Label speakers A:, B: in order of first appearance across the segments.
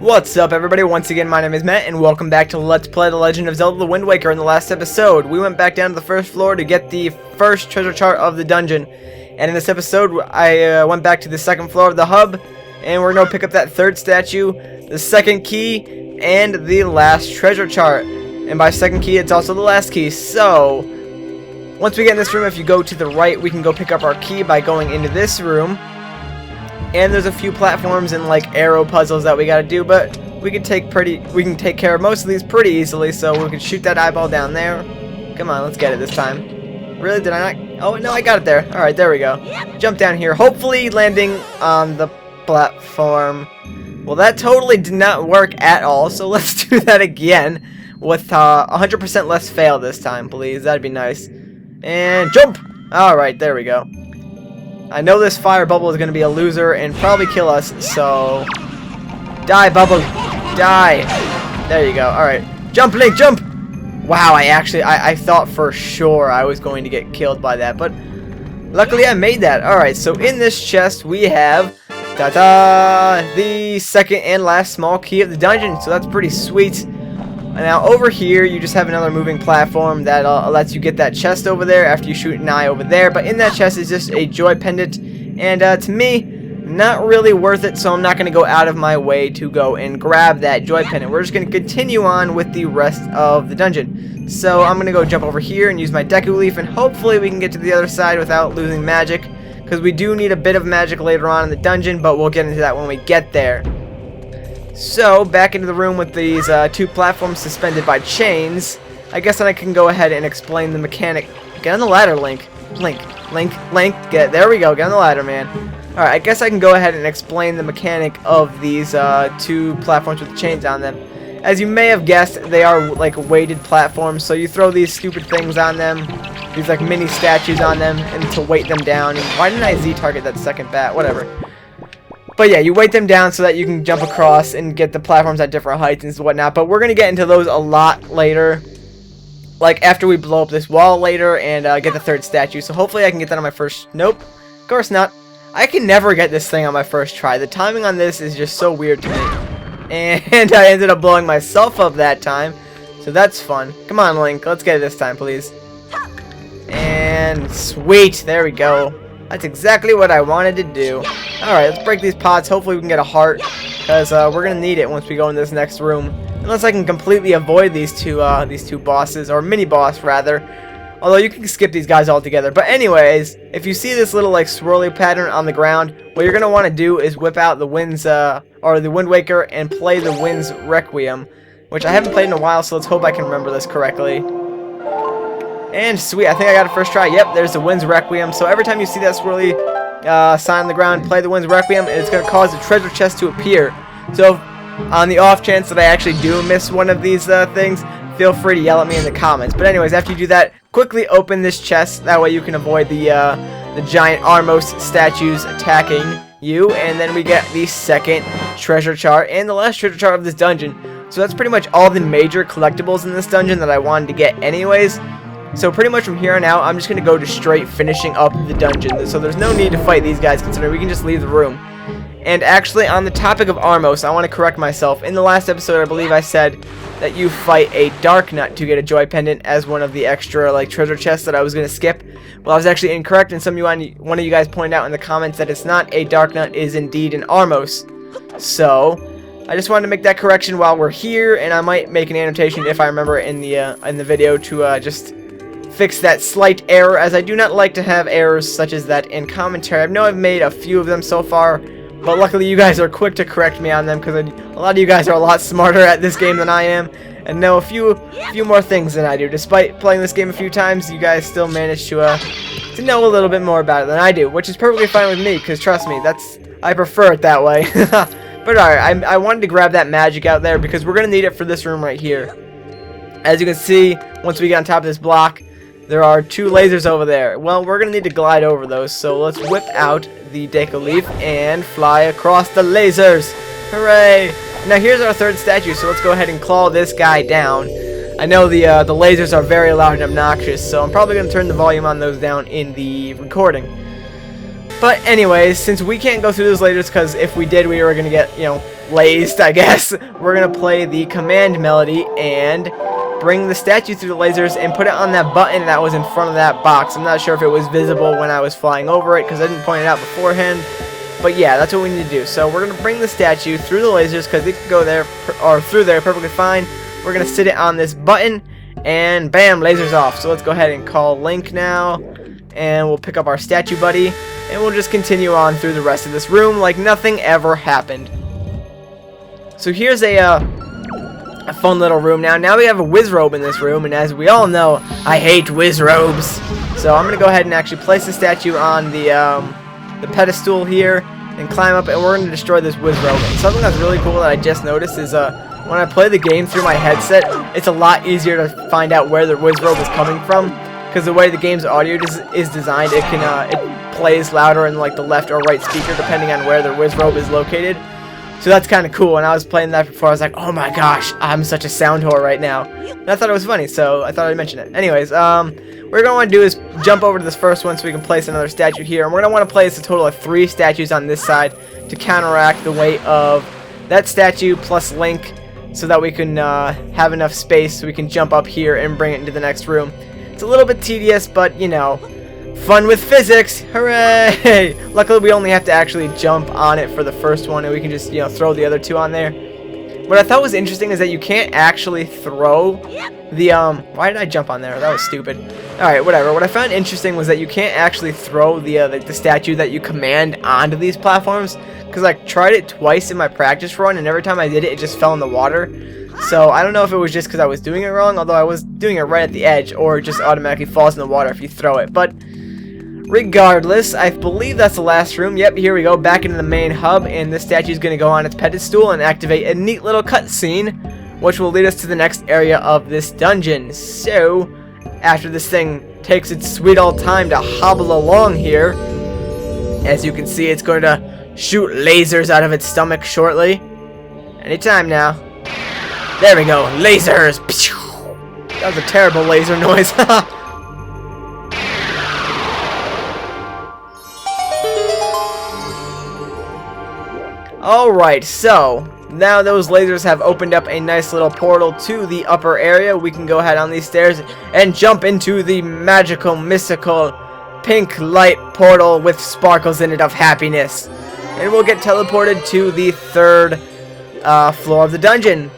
A: What's up, everybody? Once again, my name is Matt, and welcome back to Let's Play The Legend of Zelda: The Wind Waker. In the last episode, we went back down to the first floor to get the first treasure chart of the dungeon. And in this episode, I went back to the second floor of the hub, and we're going to pick up that third statue, the second key, and the last treasure chart. And by second key, it's also the last key. So, once we get in this room, if you go to the right, we can go pick up our key by going into this room. And there's a few platforms and like arrow puzzles that we gotta do, but we can take care of most of these pretty easily. So we can shoot that eyeball down there. Come on, let's get it this time. Really? Did I not? Oh no, I got it there. All right, there we go. Jump down here, hopefully landing on the platform. Well, that totally did not work at all. So let's do that again with 100% less fail this time, please. That'd be nice. And jump. All right, there we go. I know this fire bubble is going to be a loser and probably kill us, so... Die, bubble! Die! There you go. Alright. Jump, Link, jump! Wow, I thought for sure I was going to get killed by that, but luckily I made that. Alright, so in this chest we have... Ta-da! The second and last small key of the dungeon, so that's pretty sweet. And now over here, you just have another moving platform that lets you get that chest over there after you shoot an eye over there. But in that chest is just a joy pendant, and to me, not really worth it. So I'm not going to go out of my way to go and grab that joy pendant. We're just going to continue on with the rest of the dungeon. So I'm going to go jump over here and use my Deku Leaf, and hopefully we can get to the other side without losing magic, because we do need a bit of magic later on in the dungeon, but we'll get into that when we get there. So, back into the room with these two platforms suspended by chains. I guess then I can go ahead and explain the mechanic. Get on the ladder, Link. Link. There we go. Get on the ladder, man. Alright, I guess I can go ahead and explain the mechanic of these two platforms with the chains on them. As you may have guessed, they are like weighted platforms. So you throw these stupid things on them. These like mini statues on them, and to weight them down. And why didn't I Z-target that second bat? Whatever. But yeah, you weight them down so that you can jump across and get the platforms at different heights and whatnot. But we're going to get into those a lot later. Like after we blow up this wall later and get the third statue. So hopefully I can get that on my first... Nope. Of course not. I can never get this thing on my first try. The timing on this is just so weird to me. And I ended up blowing myself up that time. So that's fun. Come on, Link. Let's get it this time, please. And sweet. There we go. That's exactly what I wanted to do. Alright, let's break these pots. Hopefully we can get a heart, because we're going to need it once we go in this next room. Unless I can completely avoid these two bosses, or mini-boss, rather. Although you can skip these guys altogether. But anyways, if you see this little like swirly pattern on the ground, what you're going to want to do is whip out the Wind's, or the Wind Waker and play the Wind's Requiem. Which I haven't played in a while, so let's hope I can remember this correctly. And sweet, I think I got it first try. Yep, there's the Wind's Requiem. So every time you see that swirly sign on the ground, play the Wind's Requiem, and it's going to cause a treasure chest to appear. So on the off chance that I actually do miss one of these things, feel free to yell at me in the comments. But anyways, after you do that, quickly open this chest. That way you can avoid the giant Armos statues attacking you. And then we get the second treasure chart and the last treasure chart of this dungeon. So that's pretty much all the major collectibles in this dungeon that I wanted to get anyways. So pretty much from here on out, I'm just going to go to straight finishing up the dungeon. So there's no need to fight these guys, considering we can just leave the room. And actually, on the topic of Armos, I want to correct myself. In the last episode, I believe I said that you fight a Dark Nut to get a Joy Pendant as one of the extra like treasure chests that I was going to skip. Well, I was actually incorrect, and one of you guys pointed out in the comments that it's not a Dark Nut, it is indeed an Armos. So I just wanted to make that correction while we're here, and I might make an annotation if I remember in the video to just fix that slight error, as I do not like to have errors such as that in commentary. I know I've made a few of them so far, but luckily you guys are quick to correct me on them, because a lot of you guys are a lot smarter at this game than I am, and know a few more things than I do. Despite playing this game a few times, you guys still manage to know a little bit more about it than I do, which is perfectly fine with me, because trust me, I prefer it that way. But alright, I wanted to grab that magic out there, because we're going to need it for this room right here. As you can see, once we get on top of this block, there are two lasers over there. Well, we're going to need to glide over those, so let's whip out the Deku Leaf and fly across the lasers. Hooray! Now here's our third statue, so let's go ahead and claw this guy down. I know the lasers are very loud and obnoxious, so I'm probably going to turn the volume on those down in the recording. But anyways, since we can't go through those lasers, because if we did, we were going to get, lased, I guess, we're gonna play the command melody and bring the statue through the lasers and put it on that button that was in front of that box. I'm not sure if it was visible when I was flying over it because I didn't point it out beforehand. But yeah, that's what we need to do. So we're going to bring the statue through the lasers because it can go there or through there perfectly fine. We're going to sit it on this button and bam, lasers off. So let's go ahead and call Link now. And we'll pick up our statue buddy. And we'll just continue on through the rest of this room like nothing ever happened. So here's a fun little room now. Now we have a whiz robe in this room. And as we all know, I hate whiz robes. So I'm going to go ahead and actually place the statue on the pedestal here and climb up, and we're going to destroy this whiz robe. And something that's really cool that I just noticed is when I play the game through my headset, it's a lot easier to find out where the whiz robe is coming from, because the way the game's audio is designed, it plays louder in like the left or right speaker depending on where the whiz robe is located. So that's kind of cool. When I was playing that before, I was like, oh my gosh, I'm such a sound whore right now. And I thought it was funny, so I thought I'd mention it. Anyways, what we're going to want to do is jump over to this first one so we can place another statue here. And we're going to want to place a total of 3 statues on this side to counteract the weight of that statue plus Link, so that we can have enough space so we can jump up here and bring it into the next room. It's a little bit tedious, but, you know, fun with physics. Hooray! Luckily, we only have to actually jump on it for the first one, and we can just, you know, throw the other 2 on there. What I thought was interesting is that you can't actually throw the, why did I jump on there? That was stupid. Alright, whatever. What I found interesting was that you can't actually throw the statue that you command onto these platforms, because I tried it twice in my practice run, and every time I did it, it just fell in the water. So I don't know if it was just because I was doing it wrong, although I was doing it right at the edge, or it just automatically falls in the water if you throw it. But regardless, I believe that's the last room. Yep, here we go, back into the main hub, and this statue is going to go on its pedestal and activate a neat little cutscene, which will lead us to the next area of this dungeon. So, after this thing takes its sweet old time to hobble along here, as you can see, it's going to shoot lasers out of its stomach shortly. Anytime now. There we go, lasers! That was a terrible laser noise. Alright, so now those lasers have opened up a nice little portal to the upper area. We can go ahead on these stairs and jump into the magical, mystical, pink light portal with sparkles in it of happiness. And we'll get teleported to the 3rd floor of the dungeon.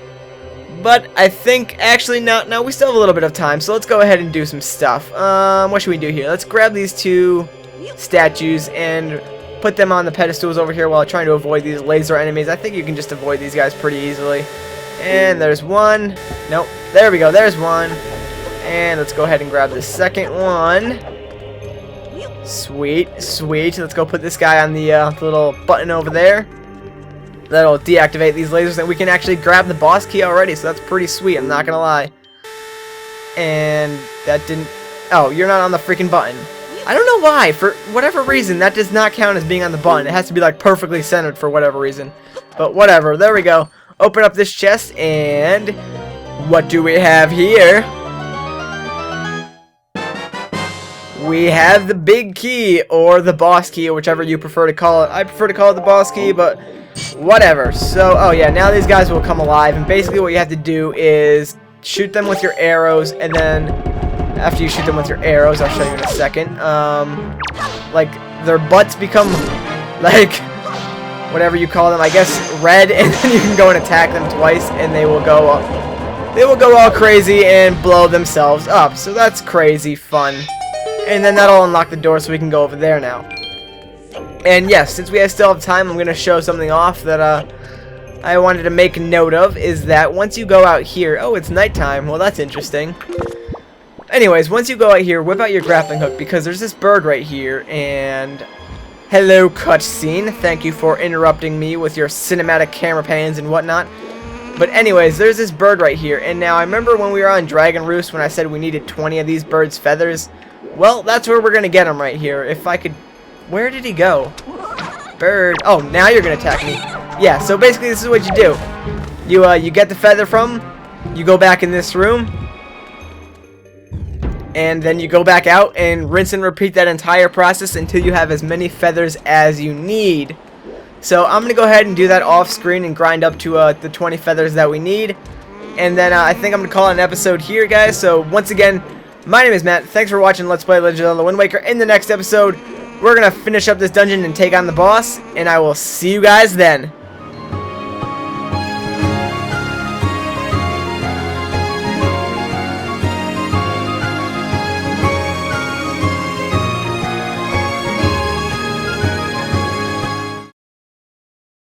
A: But I think, actually, no, we still have a little bit of time, so let's go ahead and do some stuff. What should we do here? Let's grab these 2 statues and put them on the pedestals over here while trying to avoid these laser enemies. I think you can just avoid these guys pretty easily. And there's one. Nope. There we go. There's one. And let's go ahead and grab the second one. Sweet, sweet. Let's go put this guy on the little button over there. That'll deactivate these lasers, and we can actually grab the boss key already, so that's pretty sweet, I'm not gonna lie. And that didn't... Oh, you're not on the freaking button. I don't know why. For whatever reason, that does not count as being on the button. It has to be, like, perfectly centered for whatever reason. But whatever. There we go. Open up this chest, and... what do we have here? We have the big key, or the boss key, or whichever you prefer to call it. I prefer to call it the boss key, but... whatever. So, oh yeah, now these guys will come alive, and basically what you have to do is shoot them with your arrows, and then after you shoot them with your arrows, I'll show you in a second, like, their butts become, like, whatever you call them, I guess, red, and then you can go and attack them twice, and they will go all crazy and blow themselves up. So that's crazy fun. And then that'll unlock the door so we can go over there now. And yes, since we still have time, I'm going to show something off that I wanted to make note of, is that once you go out here... oh, it's nighttime. Well, that's interesting. Anyways, once you go out here, whip out your grappling hook, because there's this bird right here, and... hello, cutscene. Thank you for interrupting me with your cinematic camera pans and whatnot. But anyways, there's this bird right here, and now I remember when we were on Dragon Roost when I said we needed 20 of these birds' feathers. Well, that's where we're going to get them right here. If I could... where did he go? Bird. Oh, now you're going to attack me. Yeah, so basically this is what you do. You get the feather from, you go back in this room, and then you go back out and rinse and repeat that entire process until you have as many feathers as you need. So I'm going to go ahead and do that off screen and grind up to the 20 feathers that we need. And then I think I'm going to call it an episode here, guys. So once again, my name is Matt. Thanks for watching Let's Play Legend of Zelda Wind Waker. In the next episode, we're going to finish up this dungeon and take on the boss. And I will see you guys then.